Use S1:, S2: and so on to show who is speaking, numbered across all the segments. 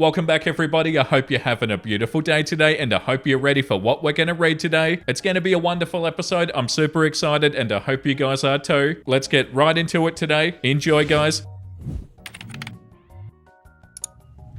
S1: Welcome back everybody, I hope you're having a beautiful day today and I hope you're ready for what we're going to read today. It's going to be a wonderful episode, I'm super excited and I hope you guys are too. Let's get right into it today. Enjoy guys.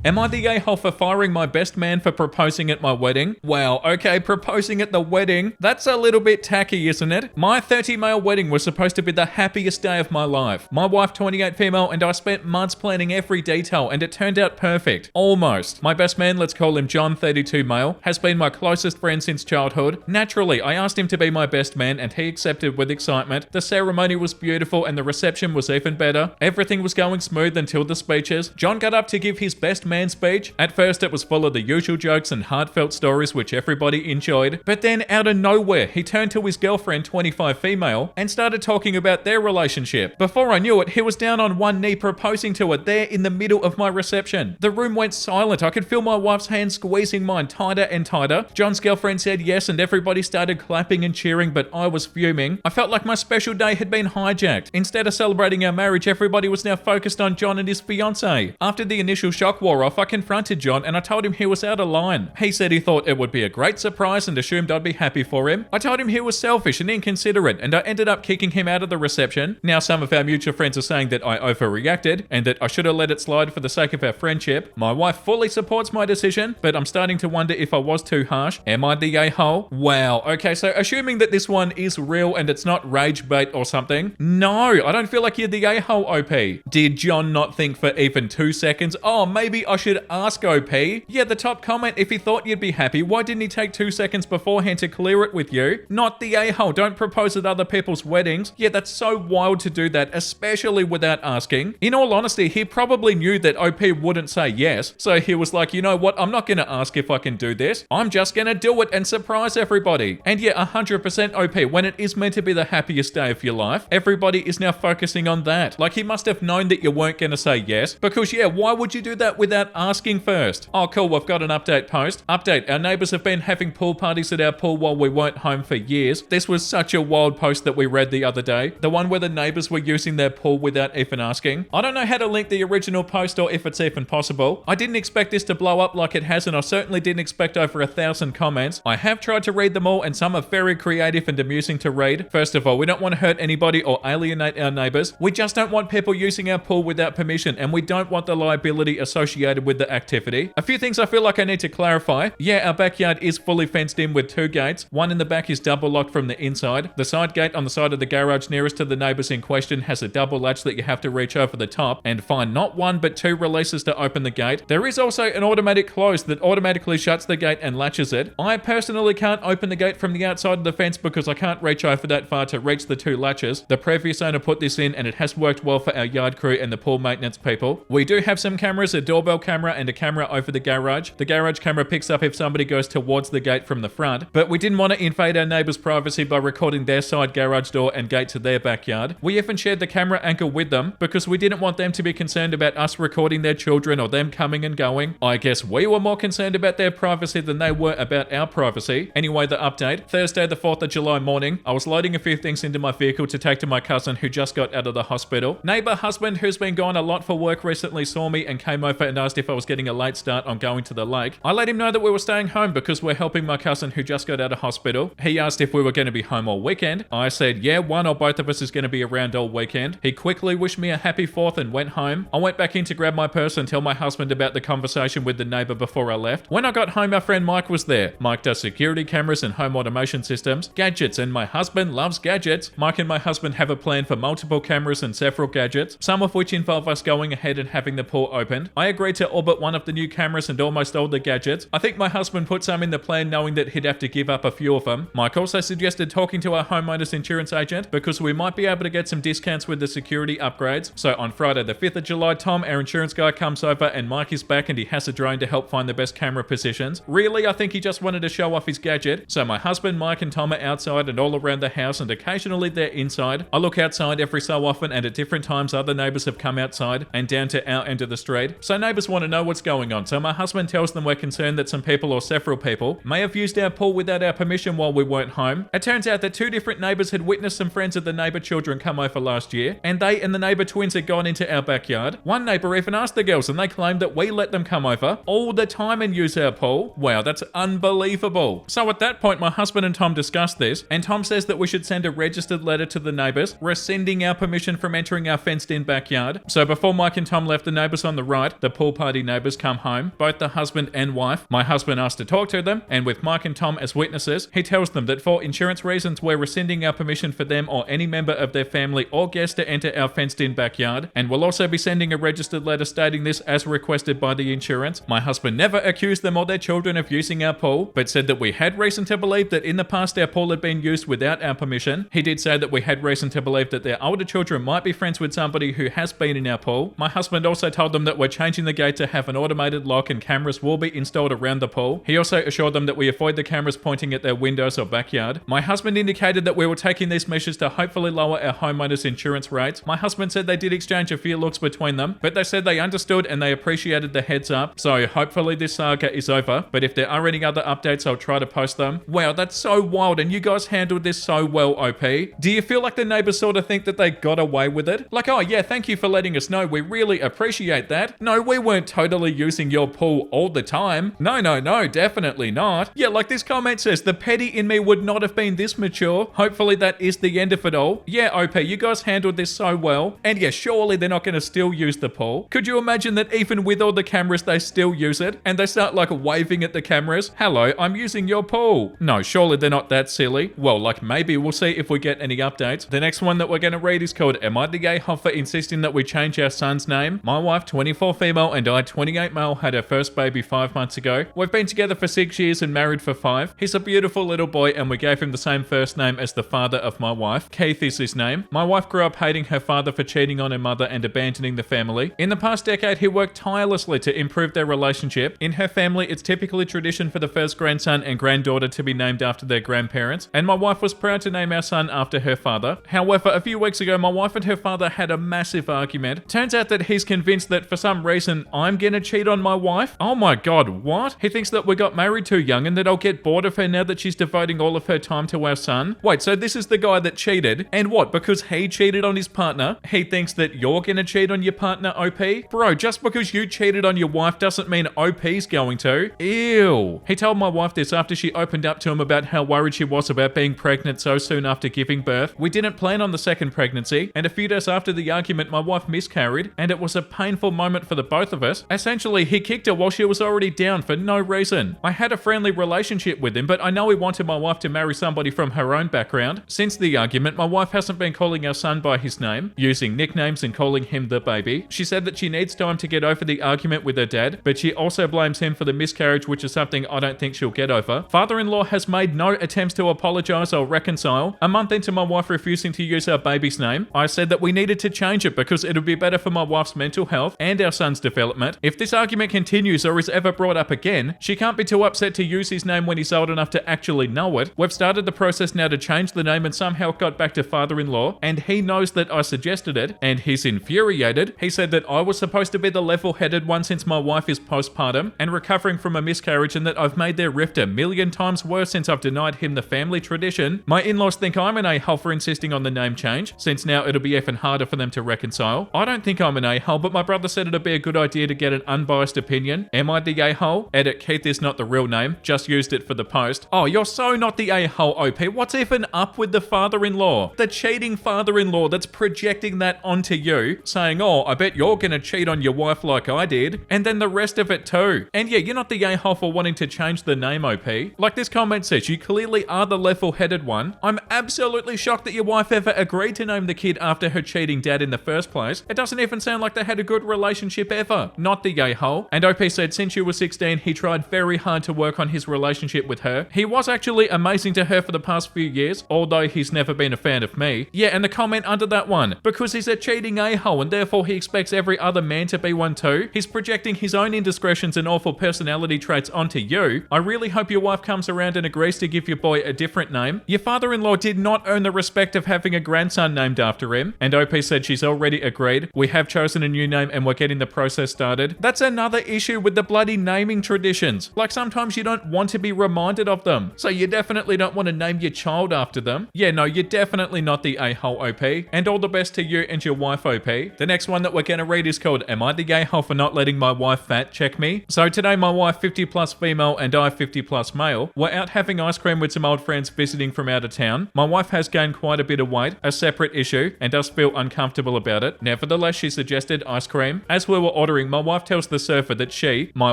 S1: Am I the a-hole for firing my best man for proposing at my wedding? Wow, okay, proposing at the wedding? That's a little bit tacky, isn't it? My 30 male wedding was supposed to be the happiest day of my life. My wife 28 female and I spent months planning every detail and it turned out perfect. Almost. My best man, let's call him John 32 male, has been my closest friend since childhood. Naturally, I asked him to be my best man and he accepted with excitement. The ceremony was beautiful and the reception was even better. Everything was going smooth until the speeches. John got up to give his best man speech. At first it was full of the usual jokes and heartfelt stories which everybody enjoyed, but then out of nowhere he turned to his girlfriend 25 female and started talking about their relationship. Before I knew it, he was down on one knee proposing to her there in the middle of my reception. The room went silent. I could feel my wife's hand squeezing mine tighter and tighter. John's girlfriend said yes and everybody started clapping and cheering, but I was fuming. I felt like my special day had been hijacked. Instead of celebrating our marriage, everybody was now focused on John and his fiancée. After the initial shock wore off, I confronted John and I told him he was out of line. He said he thought it would be a great surprise and assumed I'd be happy for him. I told him he was selfish and inconsiderate and I ended up kicking him out of the reception. Now some of our mutual friends are saying that I overreacted and that I should have let it slide for the sake of our friendship. My wife fully supports my decision, but I'm starting to wonder if I was too harsh. Am I the a-hole? Wow. Okay, so assuming that this one is real and it's not rage bait or something. No, I don't feel like you're the a-hole, OP. Did John not think for even 2 seconds? Oh, maybe I should ask OP. Yeah, the top comment, if he thought you'd be happy, why didn't he take 2 seconds beforehand to clear it with you? Not the a-hole, don't propose at other people's weddings. Yeah, that's so wild to do that, especially without asking. In all honesty, he probably knew that OP wouldn't say yes, so he was like, you know what, I'm not gonna ask if I can do this. I'm just gonna do it and surprise everybody. And yeah, 100% OP, when it is meant to be the happiest day of your life, everybody is now focusing on that. Like he must have known that you weren't gonna say yes, because yeah, why would you do that without asking first? Oh cool, we've got an update post. Update, our neighbours have been having pool parties at our pool while we weren't home for years. This was such a wild post that we read the other day. The one where the neighbours were using their pool without even asking. I don't know how to link the original post or if it's even possible. I didn't expect this to blow up like it has and I certainly didn't expect over 1,000 comments. I have tried to read them all and some are very creative and amusing to read. First of all, we don't want to hurt anybody or alienate our neighbours. We just don't want people using our pool without permission and we don't want the liability associated with the activity. A few things I feel like I need to clarify. Yeah, our backyard is fully fenced in with 2 gates. One in the back is double locked from the inside. The side gate on the side of the garage nearest to the neighbours in question has a double latch that you have to reach over the top and find not 1 but 2 releases to open the gate. There is also an automatic close that automatically shuts the gate and latches it. I personally can't open the gate from the outside of the fence because I can't reach over that far to reach the 2 latches. The previous owner put this in and it has worked well for our yard crew and the pool maintenance people. We do have some cameras, a doorbell camera and a camera over the garage. The garage camera picks up if somebody goes towards the gate from the front, but we didn't want to invade our neighbour's privacy by recording their side garage door and gate to their backyard. We even shared the camera angle with them because we didn't want them to be concerned about us recording their children or them coming and going. I guess we were more concerned about their privacy than they were about our privacy. Anyway, the update. Thursday the 4th of July morning, I was loading a few things into my vehicle to take to my cousin who just got out of the hospital. Neighbour husband who's been gone a lot for work recently saw me and came over and asked if I was getting a late start on going to the lake. I let him know that we were staying home because we're helping my cousin who just got out of hospital. He asked if we were going to be home all weekend. I said, yeah, one or both of us is going to be around all weekend. He quickly wished me a happy 4th and went home. I went back in to grab my purse and tell my husband about the conversation with the neighbour before I left. When I got home, our friend Mike was there. Mike does security cameras and home automation systems, gadgets, and my husband loves gadgets. Mike and my husband have a plan for multiple cameras and several gadgets, some of which involve us going ahead and having the pool opened. I agreed to orbit one of the new cameras and almost all the gadgets. I think my husband put some in the plan knowing that he'd have to give up a few of them. Mike also suggested talking to our homeowner's insurance agent because we might be able to get some discounts with the security upgrades. So on Friday the 5th of July, Tom, our insurance guy, comes over and Mike is back and he has a drone to help find the best camera positions. Really, I think he just wanted to show off his gadget. So my husband, Mike and Tom are outside and all around the house and occasionally they're inside. I look outside every so often and at different times other neighbours have come outside and down to our end of the street. So neighbours neighbors want to know what's going on, so my husband tells them we're concerned that some people or several people may have used our pool without our permission while we weren't home. It turns out that 2 different neighbors had witnessed some friends of the neighbor children come over last year, and they and the neighbor twins had gone into our backyard. One neighbor even asked the girls, and they claimed that we let them come over all the time and use our pool. Wow, that's unbelievable. So at that point, my husband and Tom discussed this, and Tom says that we should send a registered letter to the neighbors rescinding our permission from entering our fenced-in backyard. So before Mike and Tom left, the neighbors on the right, the pool party neighbors, come home, both the husband and wife. My husband asked to talk to them, and with Mike and Tom as witnesses, he tells them that for insurance reasons, we're rescinding our permission for them or any member of their family or guest to enter our fenced-in backyard, and we'll also be sending a registered letter stating this as requested by the insurance. My husband never accused them or their children of using our pool, but said that we had reason to believe that in the past our pool had been used without our permission. He did say that we had reason to believe that their older children might be friends with somebody who has been in our pool. My husband also told them that we're changing the gate to have an automated lock and cameras will be installed around the pool. He also assured them that we avoid the cameras pointing at their windows or backyard. My husband indicated that we were taking these measures to hopefully lower our homeowners' insurance rates. My husband said they did exchange a few looks between them, but they said they understood and they appreciated the heads up. So hopefully this saga is over, but if there are any other updates, I'll try to post them. Wow, that's so wild, and you guys handled this so well, OP. Do you feel like the neighbors sort of think that they got away with it? Like, oh yeah, thank you for letting us know. We really appreciate that. No, we weren't totally using your pool all the time. No, definitely not. Yeah, like this comment says, the petty in me would not have been this mature. Hopefully that is the end of it all. Yeah, OP, you guys handled this so well. And yeah, surely they're not going to still use the pool. Could you imagine that even with all the cameras, they still use it? And they start like waving at the cameras. Hello, I'm using your pool. No, surely they're not that silly. Well, like maybe we'll see if we get any updates. The next one that we're going to read is called, Am I the Gay Hoffer Insisting That We Change Our Son's Name? My wife, 24 female, and I, 28 male, had our first baby 5 months ago. We've been together for 6 years and married for 5. He's a beautiful little boy and we gave him the same first name as the father of my wife. Keith is his name. My wife grew up hating her father for cheating on her mother and abandoning the family. In the past decade, he worked tirelessly to improve their relationship. In her family, it's typically tradition for the first grandson and granddaughter to be named after their grandparents, and my wife was proud to name our son after her father. However, a few weeks ago, my wife and her father had a massive argument. Turns out that he's convinced that for some reason, I'm gonna cheat on my wife. Oh my god, what? He thinks that we got married too young and that I'll get bored of her now that she's devoting all of her time to our son. Wait, so this is the guy that cheated, and what, because he cheated on his partner, he thinks that you're gonna cheat on your partner, OP? Bro, just because you cheated on your wife doesn't mean OP's going to. Ew. He told my wife this after she opened up to him about how worried she was about being pregnant so soon after giving birth. We didn't plan on the second pregnancy, and a few days after the argument, my wife miscarried, and it was a painful moment for the both of us. Essentially, he kicked her while she was already down for no reason. I had a friendly relationship with him, but I know he wanted my wife to marry somebody from her own background. Since the argument, my wife hasn't been calling our son by his name, using nicknames and calling him the baby. She said that she needs time to get over the argument with her dad, but she also blames him for the miscarriage, which is something I don't think she'll get over. Father-in-law has made no attempts to apologize or reconcile. A month into my wife refusing to use our baby's name, I said that we needed to change it because it would be better for my wife's mental health and our son's development. If this argument continues or is ever brought up again, she can't be too upset to use his name when he's old enough to actually know it. We've started the process now to change the name and somehow it got back to father-in-law, and he knows that I suggested it, and he's infuriated. He said that I was supposed to be the level-headed one since my wife is postpartum and recovering from a miscarriage, and that I've made their rift a million times worse since I've denied him the family tradition. My in-laws think I'm an a-hole for insisting on the name change, since now it'll be even harder for them to reconcile. I don't think I'm an a-hole, but my brother said it'd be a good idea to get an unbiased opinion. Am I the a-hole? Edit, Keith is not the real name, just used it for the post. Oh, you're so not the a-hole, OP. What's even up with the father-in-law? The cheating father-in-law that's projecting that onto you, saying, oh, I bet you're gonna cheat on your wife like I did, and then the rest of it too. And yeah, you're not the a-hole for wanting to change the name, OP. Like this comment says, you clearly are the level-headed one. I'm absolutely shocked that your wife ever agreed to name the kid after her cheating dad in the first place. It doesn't even sound like they had a good relationship ever. Not the a-hole. And OP said since she was 16, he tried very hard to work on his relationship with her. He was actually amazing to her for the past few years, although he's never been a fan of me. Yeah, and the comment under that one, because he's a cheating a-hole and therefore he expects every other man to be one too. He's projecting his own indiscretions and awful personality traits onto you. I really hope your wife comes around and agrees to give your boy a different name. Your father-in-law did not earn the respect of having a grandson named after him, and OP said she's already agreed. We have chosen a new name and we're getting the process first started. That's another issue with the bloody naming traditions. Like sometimes you don't want to be reminded of them. So you definitely don't want to name your child after them. Yeah, no, you're definitely not the a-hole OP. And all the best to you and your wife OP. The next one that we're going to read is called, Am I the a-hole for not letting my wife fat check me? So today my wife, 50 plus female, and I, 50 plus male, were out having ice cream with some old friends visiting from out of town. My wife has gained quite a bit of weight, a separate issue, and does feel uncomfortable about it. Nevertheless, she suggested ice cream. As we were ordering, my wife tells the server that she, my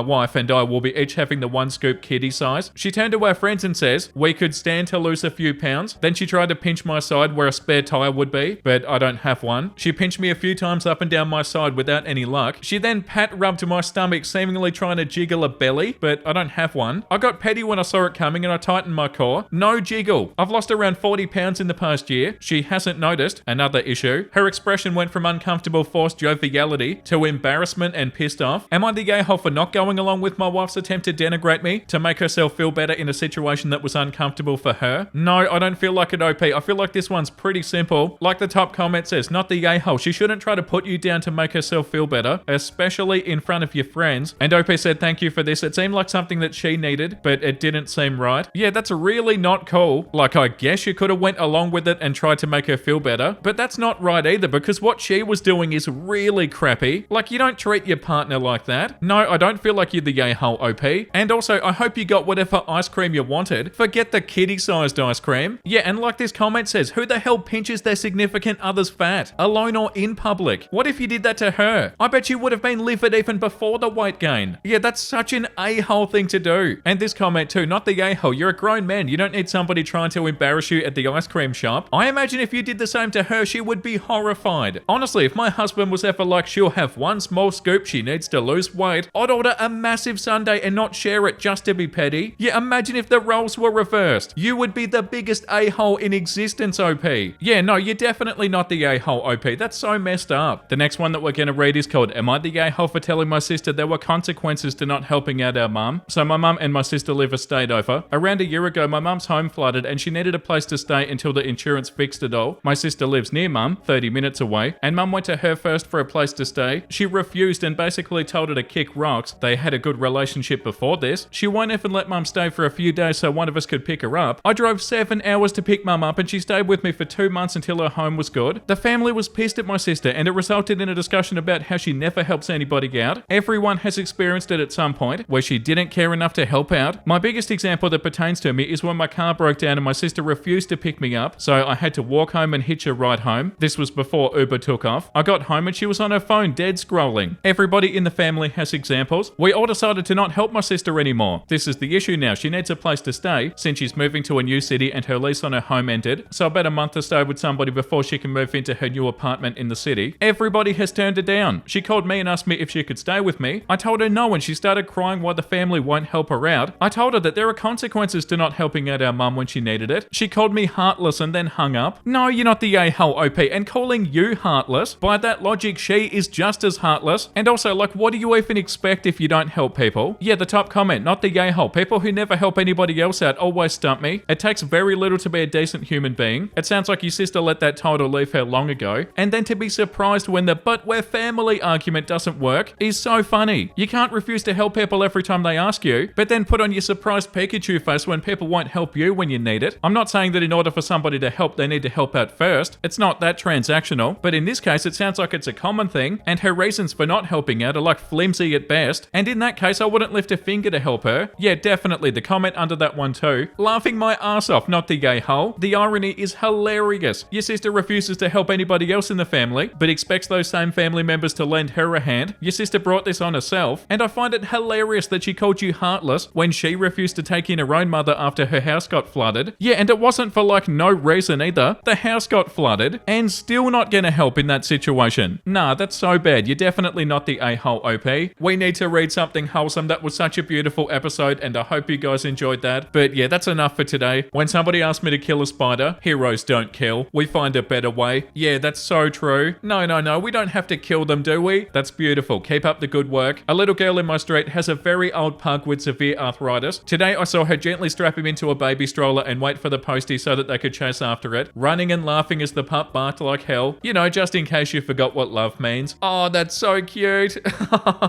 S1: wife, and I will be each having the one scoop kiddie size. She turned to our friends and says, we could stand to lose a few pounds. Then she tried to pinch my side where a spare tire would be, but I don't have one. She pinched me a few times up and down my side without any luck. She then pat rubbed my stomach, seemingly trying to jiggle a belly, but I don't have one. I got petty when I saw it coming and I tightened my core. No jiggle. I've lost around 40 pounds in the past year. She hasn't noticed. Another issue. Her expression went from uncomfortable forced joviality to embarrassment and pissed off. Am I the a-hole for not going along with my wife's attempt to denigrate me to make herself feel better in a situation that was uncomfortable for her? No, I don't feel like it, OP. I feel like this one's pretty simple. Like the top comment says, not the a-hole. She shouldn't try to put you down to make herself feel better, especially in front of your friends. And OP said, thank you for this. It seemed like something that she needed, but it didn't seem right. Yeah, that's really not cool. Like, I guess you could have went along with it and tried to make her feel better, but that's not right either, because what she was doing is really crappy. Like, you don't treat your partner like that. No, I don't feel like you're the a-hole, OP. And also, I hope you got whatever ice cream you wanted. Forget the kiddie-sized ice cream. Yeah, and like this comment says, who the hell pinches their significant other's fat? Alone or in public? What if you did that to her? I bet you would have been livid even before the weight gain. Yeah, that's such an a-hole thing to do. And this comment too, not the a-hole. You're a grown man. You don't need somebody trying to embarrass you at the ice cream shop. I imagine if you did the same to her, she would be horrified. Honestly, if my husband was ever like, she'll have one small scoop, she needs to lose weight, I'd order a massive sundae and not share it just to be petty. Yeah, imagine if the roles were reversed. You would be the biggest a-hole in existence, OP. Yeah, no, you're definitely not the a-hole, OP. That's so messed up. The next one that we're going to read is called, Am I the a-hole for telling my sister there were consequences to not helping out our mum? So my mum and my sister live a state over. Around a year ago, my mum's home flooded and she needed a place to stay until the insurance fixed it all. My sister lives near mum, 30 minutes away, and mum went to her first for a place to stay. She refused and basically told her to kick rocks. They had a good relationship before this. She won't even let mum stay for a few days so one of us could pick her up. I drove 7 hours to pick mum up and she stayed with me for 2 months until her home was good. The family was pissed at my sister and it resulted in a discussion about how she never helps anybody out. Everyone has experienced it at some point where she didn't care enough to help out. My biggest example that pertains to me is when my car broke down and my sister refused to pick me up, so I had to walk home and hitch a ride home. This was before Uber took off. I got home and she was on her phone dead scrolling. Everybody in the family has examples. We all decided to not help my sister anymore. This is the issue now. She needs a place to stay since she's moving to a new city and her lease on her home ended, so about a month to stay with somebody before she can move into her new apartment in the city. Everybody has turned her down. She called me and asked me if she could stay with me. I told her no and she started crying why the family won't help her out. I told her that there are consequences to not helping out our mum when she needed it. She called me heartless and then hung up. No, you're not the a-hole, OP, and calling you heartless, by that logic, she is just as heartless. And also, like, what do you even expect if you don't help people? Yeah, the top comment, not the a-hole. People who never help anybody else out always stump me. It takes very little to be a decent human being. It sounds like your sister let that title leave her long ago. And then to be surprised when the "but we're family" argument doesn't work is so funny. You can't refuse to help people every time they ask you, but then put on your surprised Pikachu face when people won't help you when you need it. I'm not saying that in order for somebody to help, they need to help out first. It's not that transactional, but in this case, it sounds like it's a common thing, and her reasons for not helping out are like flimsy at best, and in that case, I wouldn't lift a finger to help her. Yeah, definitely, the comment under that one too. Laughing my ass off, not the a-hole. The irony is hilarious. Your sister refuses to help anybody else in the family, but expects those same family members to lend her a hand. Your sister brought this on herself, and I find it hilarious that she called you heartless when she refused to take in her own mother after her house got flooded. Yeah, and it wasn't for like no reason either. The house got flooded, and still not gonna help in that situation. Nah, that's so bad. You're definitely not the a-hole, OP. We need to read something wholesome. That was such a beautiful episode, and I hope you guys enjoyed that. But yeah, that's enough for today. When somebody asked me to kill a spider, heroes don't kill. We find a better way. Yeah, that's so true. No, we don't have to kill them, do we? That's beautiful. Keep up the good work. A little girl in my street has a very old pug with severe arthritis. Today, I saw her gently strap him into a baby stroller and wait for the postie so that they could chase after it, running and laughing as the pup barked like hell. You know, just in case you forgot what love means. Oh, that's so cute. cute.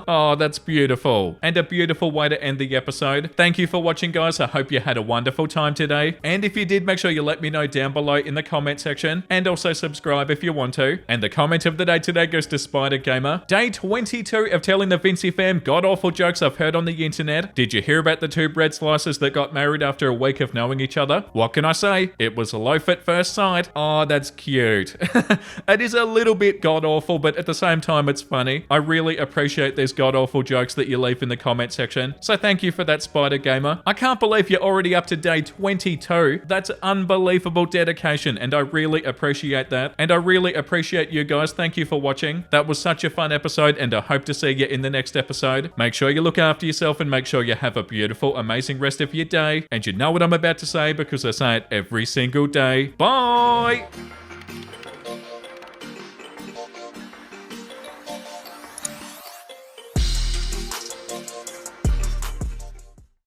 S1: Oh, that's beautiful. And a beautiful way to end the episode. Thank you for watching, guys. I hope you had a wonderful time today. And if you did, make sure you let me know down below in the comment section. And also subscribe if you want to. And the comment of the day today goes to Spider Gamer. Day 22 of telling the Vincey fam god-awful jokes I've heard on the internet. Did you hear about the two bread slices that got married after a week of knowing each other? What can I say? It was a loaf at first sight. Oh, that's cute. It is a little bit god-awful, but at the same time, it's funny. I really appreciate these god-awful jokes that you leave in the comment section. So thank you for that, Spider Gamer. I can't believe you're already up to day 22. That's unbelievable dedication, and I really appreciate that. And I really appreciate you guys. Thank you for watching. That was such a fun episode, and I hope to see you in the next episode. Make sure you look after yourself and make sure you have a beautiful, amazing rest of your day. And you know what I'm about to say because I say it every single day. Bye!